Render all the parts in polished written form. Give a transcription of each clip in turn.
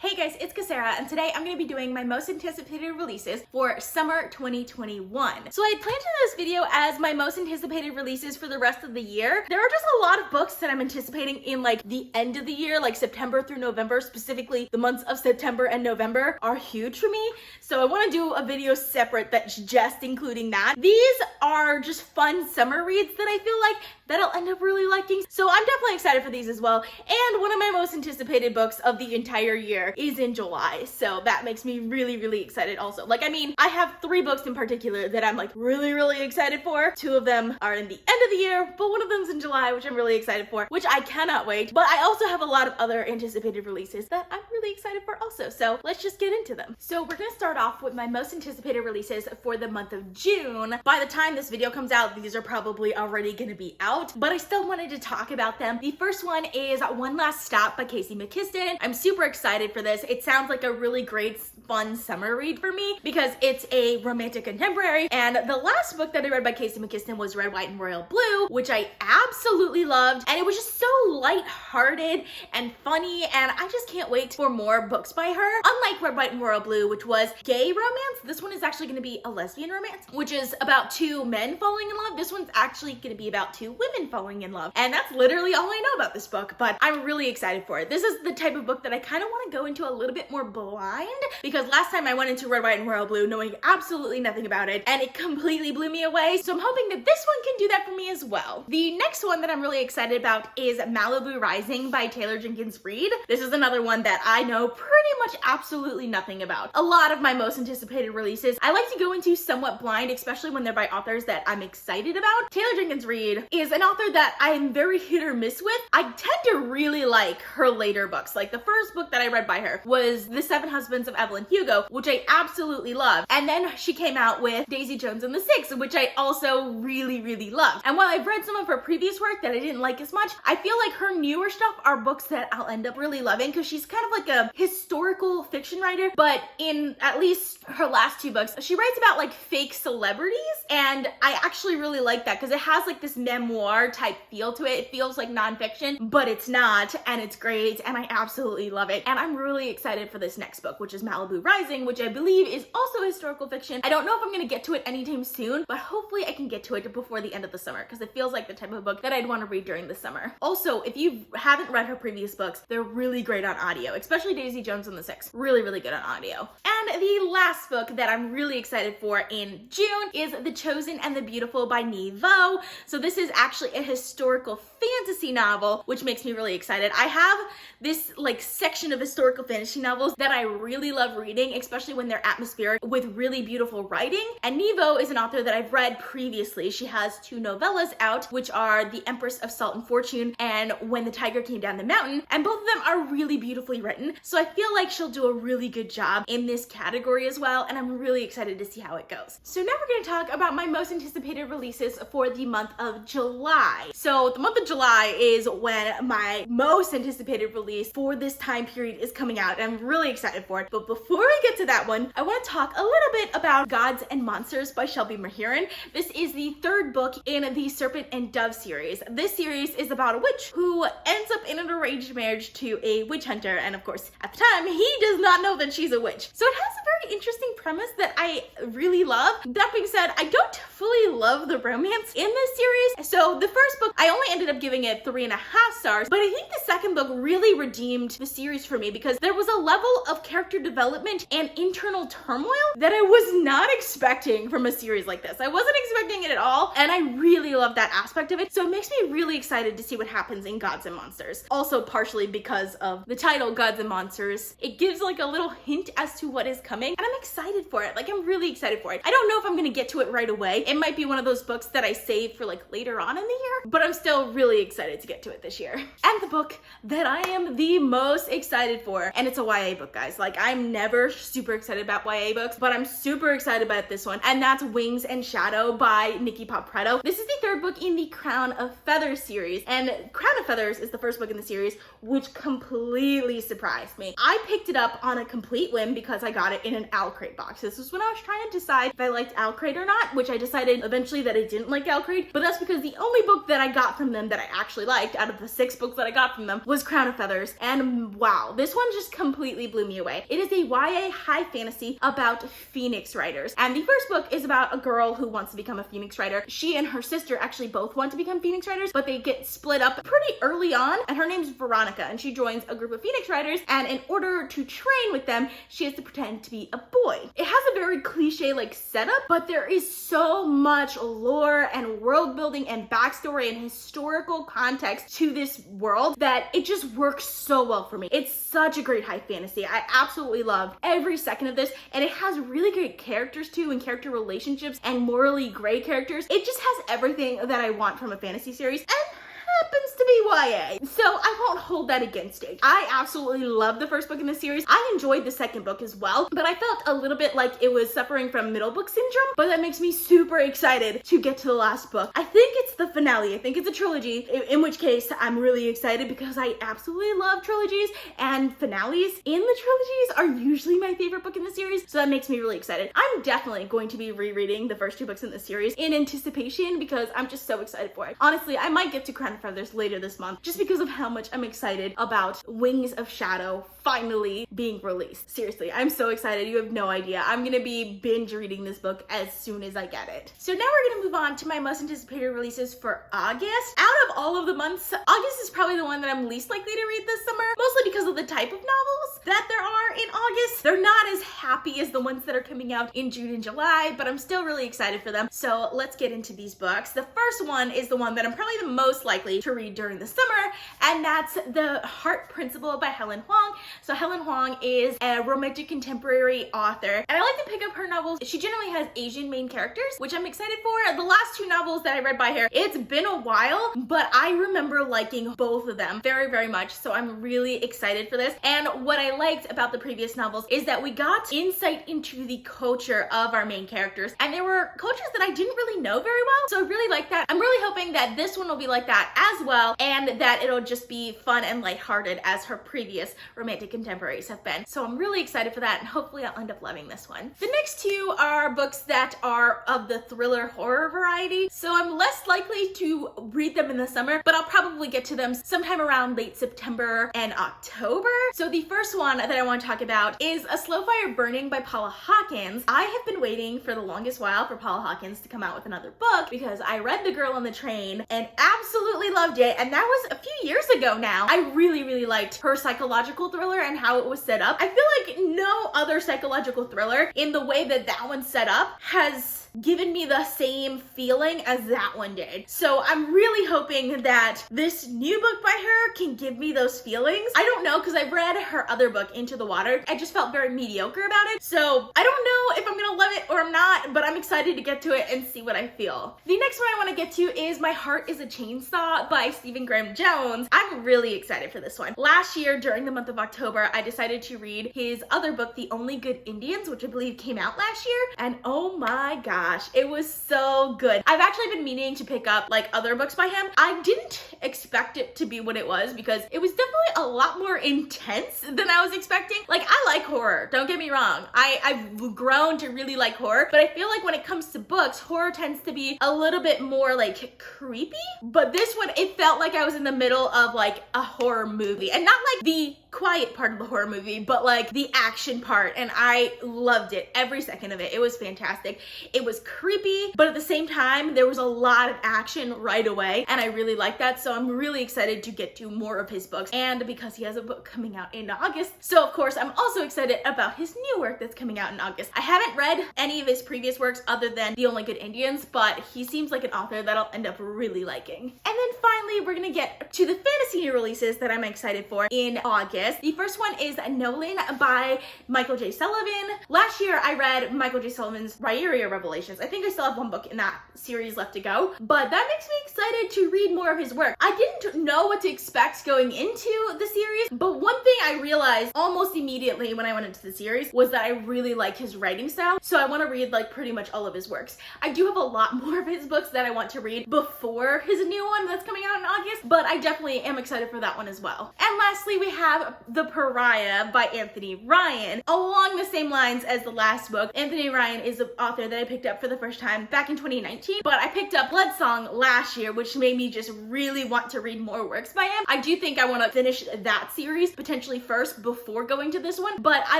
Hey guys, it's Kesara, and today I'm going to be doing my most anticipated releases for summer 2021. So I planned to do this video as my most anticipated releases for the rest of the year. There are just a lot of books that I'm anticipating in like the end of the year, like September through November, specifically the months of September and November are huge for me. So I want to do a video separate that's just including that. These are just fun summer reads that I feel like that I'll end up really liking. So I'm definitely excited for these as well. And one of my most anticipated books of the entire year is in July. So that makes me really excited also. Like, I mean, I have 3 books in particular that I'm like really excited for. 2 of them are in the end of the year, but one of them's in July, which I'm really excited for, which I cannot wait. But I also have a lot of other anticipated releases that I'm really excited for also. So let's just get into them. So we're gonna start off with my most anticipated releases for the month of June. By the time this video comes out, these are probably already gonna be out, but I still wanted to talk about them. The first one is One Last Stop by Casey McKiston. I'm super excited for this. It sounds like a really great, fun summer read for me because it's a romantic contemporary. And the last book that I read by Casey McKiston was Red, White, and Royal Blue, which I absolutely loved. And it was just so lighthearted and funny. And I just can't wait for more books by her. Unlike Red, White, and Royal Blue, which was gay romance, this one is actually going to be a lesbian romance, which is about 2 men falling in love. This one's actually going to be about 2 women falling in love. And that's literally all I know about this book, but I'm really excited for it. This is the type of book that I kind of want to go into a little bit more blind, because last time I went into Red, White, and Royal Blue knowing absolutely nothing about it, and it completely blew me away. So I'm hoping that this one can do that for me as well. The next one that I'm really excited about is Malibu Rising by Taylor Jenkins Reid. This is another one that I know pretty much absolutely nothing about. A lot of my most anticipated releases I like to go into somewhat blind, especially when they're by authors that I'm excited about. Taylor Jenkins Reid is an author that I am very hit or miss with. I tend to really like her later books. Like the first book that I read by her was The 7 Husbands of Evelyn Hugo, which I absolutely loved. And then she came out with Daisy Jones and the Six, which I also really loved. And while I've read some of her previous work that I didn't like as much, I feel like her newer stuff are books that I'll end up really loving because she's kind of like a historical fiction writer, but in at least her last 2 books, she writes about like fake celebrities, and I actually really like that because it has like this memoir type feel to it. It feels like nonfiction, but it's not, and it's great, and I absolutely love it. And I'm really excited for this next book, which is Malibu Rising, which I believe is also historical fiction. I don't know if I'm gonna get to it anytime soon, but hopefully I can get to it before the end of the summer because it feels like the type of book that I'd want to read during the summer. Also, if you haven't read her previous books, they're really great on audio, especially Daisy Jones and the Six. Really good on audio. And the last book that I'm really excited for in June is The Chosen and the Beautiful by Nevo. So this is actually a historical fantasy novel, which makes me really excited. I have this like section of historical fantasy novels that I really love reading, especially when they're atmospheric with really beautiful writing. And Nevo is an author that I've read previously. She has 2 novellas out, which are The Empress of Salt and Fortune and When the Tiger Came Down the Mountain, and both of them are really beautifully written. So I feel like she'll do a really good job in this category as well, and I'm really excited to see how it goes. So now we're going to talk about my most anticipated releases for the month of July. So the month of July is when my most anticipated release for this time period is coming out, and I'm really excited for it. But before we get to that one, I want to talk a little bit about Gods and Monsters by Shelby Mahiran. This is the 3rd book in the Serpent and Dove series. This series is about a witch who ends up in an arranged marriage to a witch hunter, and of course at the time he does not know that she's a witch. So it has a very interesting premise that I really love. That being said, I don't fully love the romance in this series. So the first book, I only ended up giving it 3.5 stars, but I think the 2nd book really redeemed the series for me because there was a level of character development and internal turmoil that I was not expecting from a series like this. I wasn't expecting it at all, and I really love that aspect of it. So it makes me really excited to see what happens in Gods and Monsters. Also partially because of the title, Gods and Monsters. It gives like a little hint as to what is coming, and I'm excited for it. Like, I'm really excited for it. I don't know if I'm gonna get to it right away. It might be one of those books that I save for like later on in the year, but I'm still really excited to get to it this year. And the book that I am the most excited for, and it's a YA book, guys. Like, I'm never super excited about YA books, but I'm super excited about this one, and that's Wings and Shadow by Nikki Papreto. This is the 3rd book in the Crown of Feathers series, and Crown of Feathers is the 1st book in the series, which completely surprised me. I picked it up on a complete whim because I got it in an Owl Crate box. This was when I was trying to decide if I liked Owl Crate or not, which I decided eventually that I didn't like Owl Crate, but that's because the only book that I got from them that I actually liked out of the 6 books that I got from them was Crown of Feathers, and wow, this one just completely blew me away. It is a YA high fantasy about Phoenix Riders, and the first book is about a girl who wants to become a Phoenix Rider. She and her sister actually both want to become Phoenix Riders, but they get split up pretty early on, and her name's Veronica, and she joins a group of Phoenix Riders, and in order to train with them, she has to pretend to be a boy. It has a very cliche like setup, but there is so much lore and world building and backstory and historical context to this world that it just works so well for me. It's such a great high fantasy. I absolutely loved every second of this, and it has really great characters too, and character relationships and morally gray characters. It just has everything that I want from a fantasy series, and happens to be YA, so I won't hold that against it. I absolutely love the first book in the series. I enjoyed the second book as well, but I felt a little bit like it was suffering from middle book syndrome, but that makes me super excited to get to the last book. I think it's the finale. I think it's a trilogy, in which case I'm really excited because I absolutely love trilogies, and finales in the trilogies are usually my favorite book in the series, so that makes me really excited. I'm definitely going to be rereading the first 2 books in the series in anticipation because I'm just so excited for it. Honestly, I might get to Crown of Feathers later this month just because of how much I'm excited about Wings of Shadow finally being released. Seriously, I'm so excited. You have no idea. I'm gonna be binge reading this book as soon as I get it. So now we're gonna move on to my most anticipated releases for August. Out of all of the months, August is probably the one that I'm least likely to read this summer, mostly because of the type of novels that there are in August. They're not as happy as the ones that are coming out in June and July, but I'm still really excited for them. So let's get into these books. The first one is the one that I'm probably the most likely to read during the summer, and that's The Heart Principle by Helen Hoang. So Helen Hoang is a romantic contemporary author, and I like to pick up her novels. She generally has Asian main characters, which I'm excited for. The last 2 novels that I read by her, it's been a while, but I remember liking both of them very, very much, so I'm really excited for this. And what I liked about the previous novels is that we got insight into the culture of our main characters, and there were cultures that I didn't really know very well, so I really like that. I'm really hoping that this one will be like that as well, and that it'll just be fun and lighthearted as her previous romantic contemporaries have been. So I'm really excited for that, and hopefully I'll end up loving this one. The next 2 are books that are of the thriller horror variety, so I'm less likely to read them in the summer, but I'll probably get to them sometime around late September and October. So the first one that I want to talk about is A Slow Fire Burning by Paula Hawkins. I have been waiting for the longest while for Paula Hawkins to come out with another book because I read The Girl on the Train and absolutely loved it, and that was a few years ago now. I really, really liked her psychological thriller and how it was set up. I feel like no other psychological thriller in the way that that one's set up has given me the same feeling as that one did. So I'm really hoping that this new book by her can give me those feelings. I don't know, because I've read her other book, Into the Water. I just felt very mediocre about it. So I don't know if I'm gonna love it or I'm not, but I'm excited to get to it and see what I feel. The next one I want to get to is My Heart is a Chainsaw by Stephen Graham Jones. I'm really excited for this one. Last year, during the month of October, I decided to read his other book, The Only Good Indians, which I believe came out last year, and oh my gosh, it was so good. I've actually been meaning to pick up like other books by him. I didn't expect it to be what it was because it was definitely a lot more intense than I was expecting. Like, I like horror, don't get me wrong. I've grown to really like horror, but I feel like when it comes to books, horror tends to be a little bit more like creepy. But this one, it felt like I was in the middle of like a horror movie, and not like the quiet part of the horror movie, but like the action part, and I loved it, every second of it. It was fantastic. It was creepy, but at the same time, there was a lot of action right away, and I really liked that, so I'm really excited to get to more of his books, and because he has a book coming out in August, so of course, I'm also excited about his new work that's coming out in August. I haven't read any of his previous works other than The Only Good Indians, but he seems like an author that I'll end up really liking. And then finally, we're gonna get to the fantasy new releases that I'm excited for in August. The first one is Nolan by Michael J. Sullivan. Last year, I read Michael J. Sullivan's Rhaeria Revelations. I think I still have one book in that series left to go, but that makes me excited to read more of his work. I didn't know what to expect going into the series, but one thing I realized almost immediately when I went into the series was that I really like his writing style, so I want to read like pretty much all of his works. I do have a lot more of his books that I want to read before his new one that's coming out in August, but I definitely am excited for that one as well. And lastly, we have The Pariah by Anthony Ryan. Along the same lines as the last book, Anthony Ryan is the author that I picked up for the first time back in 2019, but I picked up Bloodsong last year, which made me just really want to read more works by him. I do think I want to finish that series potentially first before going to this one, but I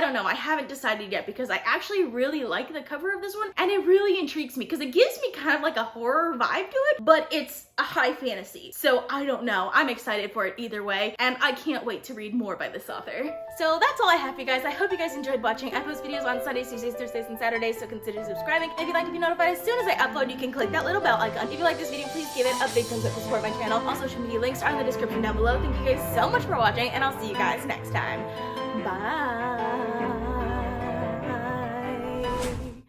don't know. I haven't decided yet because I actually really like the cover of this one, and it really intrigues me because it gives me kind of like a horror vibe to it, but it's a high fantasy. So I don't know. I'm excited for it either way, and I can't wait to read more by this author. So that's all I have for you guys. I hope you guys enjoyed watching. I post videos on Sundays, Tuesdays, Thursdays, and Saturdays, so consider subscribing. If you'd like to be notified as soon as I upload, you can click that little bell icon. If you like this video, please give it a big thumbs up to support my channel. All social media links are in the description down below. Thank you guys so much for watching, and I'll see you guys next time. Bye!